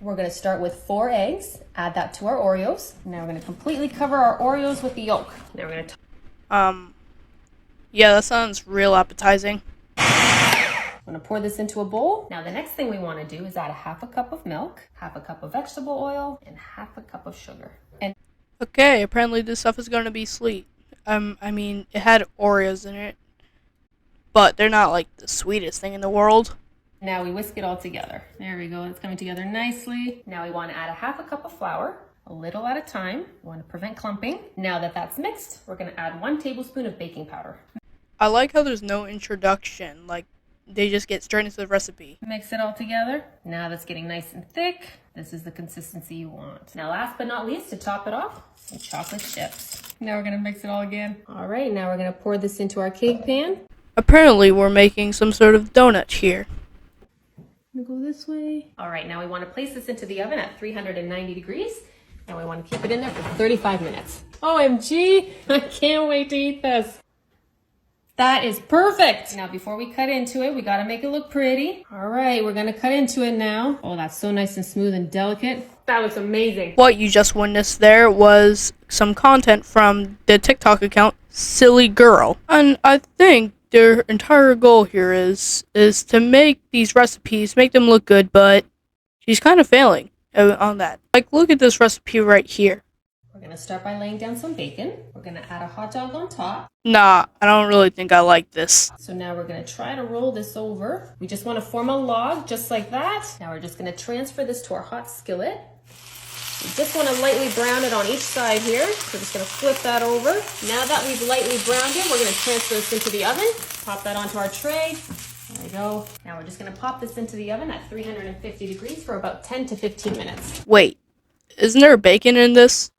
We're gonna start with 4 eggs, add that to our Oreos. Now we're gonna completely cover our Oreos with the yolk. Now we're gonna Yeah, that sounds real appetizing. I'm gonna pour this into a bowl. Now the next thing we wanna do is add a half a cup of milk, half a cup of vegetable oil, and half a cup of sugar. And Okay, apparently this stuff is gonna be sweet. I mean, it had Oreos in it, but they're not like the sweetest thing in the world. now we whisk it all together. There we go, it's coming together nicely. Now we wanna add a half a cup of flour, a little at a time. We wanna prevent clumping. Now that that's mixed, we're gonna add 1 tablespoon of baking powder. I like how there's no introduction, like they just get straight into the recipe. Mix it all together. Now that's getting nice and thick. This is the consistency you want. Now last but not least, to top it off, some chocolate chips. Now we're gonna mix it all again. All right, now we're gonna pour this into our cake pan. Apparently we're making some sort of donut here. I'm gonna go this way. All right, now we wanna place this into the oven at 390 degrees. And we wanna keep it in there for 35 minutes. OMG, I can't wait to eat this. That is perfect. Now before we cut into it, we gotta make it look pretty. All right, we're gonna cut into it now. Oh, that's so nice and smooth and delicate. That looks amazing. What you just witnessed there was some content from the TikTok account Silly Girl. And I think their entire goal here is to make these recipes, make them look good, but she's kind of failing on that. Like, look at this recipe right here. We're gonna start by laying down some bacon. We're gonna add a hot dog on top. Nah, I don't really think I like this. So now we're gonna try to roll this over. We just wanna form a log just like that. Now we're just gonna transfer this to our hot skillet. We just wanna lightly brown it on each side here. We're just gonna flip that over. Now that we've lightly browned it, we're gonna transfer this into the oven. Pop that onto our tray. There we go. Now we're just gonna pop this into the oven at 350 degrees for about 10 to 15 minutes. Wait, isn't there bacon in this?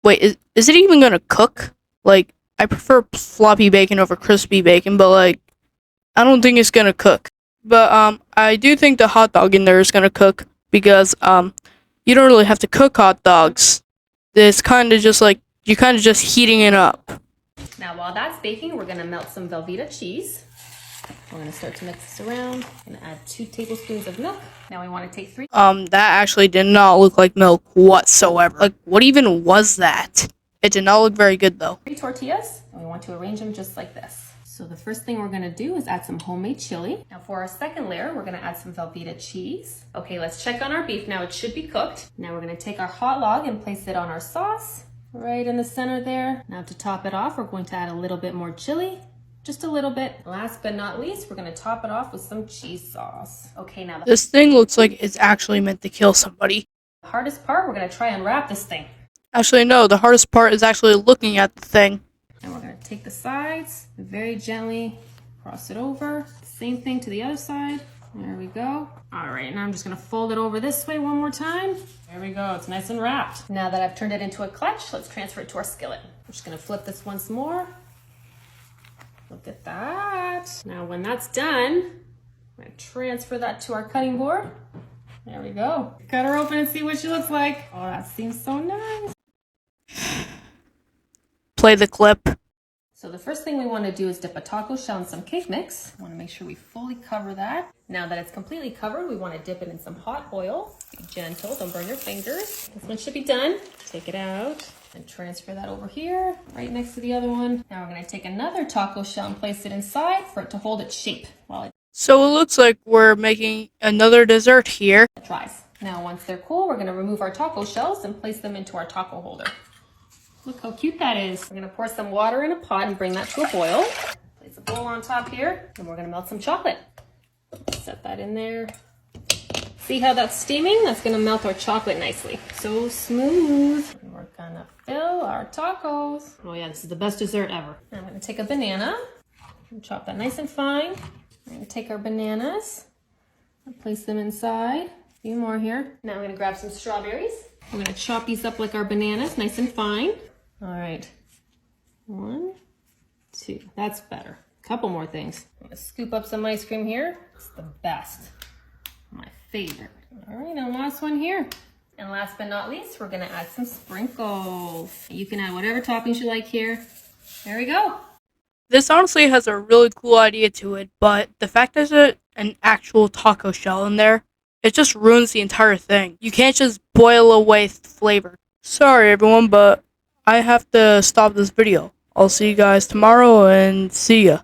Wait, is it even gonna cook? Like, I prefer floppy bacon over crispy bacon, but like, I don't think it's gonna cook. But I do think the hot dog in there is gonna cook because you don't really have to cook hot dogs. It's kind of just like you're kind of just heating it up. Now while that's baking, we're gonna melt some Velveeta cheese. We're gonna start to mix this around. I'm gonna add 2 tablespoons of milk. Now we wanna take 3. That actually did not look like milk whatsoever. Like, what even was that? It did not look very good though. 3 tortillas, and we want to arrange them just like this. So the first thing we're gonna do is add some homemade chili. Now for our second layer, we're gonna add some Velveeta cheese. Okay, let's check on our beef. Now it should be cooked. Now we're gonna take our hot log and place it on our sauce, right in the center there. Now to top it off, we're going to add a little bit more chili. Just a little bit. Last but not least, we're gonna top it off with some cheese sauce. Okay, now This thing looks like it's actually meant to kill somebody. the hardest part, we're gonna try and wrap this thing. Actually, no, the hardest part is actually looking at the thing. And we're gonna take the sides, very gently cross it over. Same thing to the other side. There we go. All right, now I'm just gonna fold it over this way one more time. There we go, it's nice and wrapped. Now that I've turned it into a clutch, let's transfer it to our skillet. I'm just gonna flip this once more. Look at that. Now when that's done, I'm gonna transfer that to our cutting board. There we go. Cut her open and see what she looks like. Oh, that seems so nice. Play the clip. So the first thing we want to do is dip a taco shell in some cake mix. We want to make sure we fully cover that. Now that it's completely covered, we want to dip it in some hot oil. Be gentle, don't burn your fingers. This one should be done. Take it out and transfer that over here, right next to the other one. Now we're going to take another taco shell and place it inside for it to hold its shape while it So it looks like we're making another dessert here. dries. Now once they're cool, we're going to remove our taco shells and place them into our taco holder. Look how cute that is. We're gonna pour some water in a pot and bring that to a boil. Place a bowl on top here, and we're gonna melt some chocolate. Set that in there. See how that's steaming? That's gonna melt our chocolate nicely. So smooth. And we're gonna fill our tacos. Oh yeah, this is the best dessert ever. Now I'm gonna take a banana and chop that nice and fine. We're gonna take our bananas and place them inside. A few more here. Now I'm gonna grab some strawberries. We're gonna chop these up like our bananas, nice and fine. All right, 1, 2, that's better. Couple more things. I'm gonna scoop up some ice cream here. It's the best, my favorite. All right, and last one here. And last but not least, we're gonna add some sprinkles. You can add whatever toppings you like here. There we go. This honestly has a really cool idea to it, but the fact there's an actual taco shell in there It just ruins the entire thing. You can't just boil away flavor. Sorry everyone, but I have to stop this video. I'll see you guys tomorrow and see ya.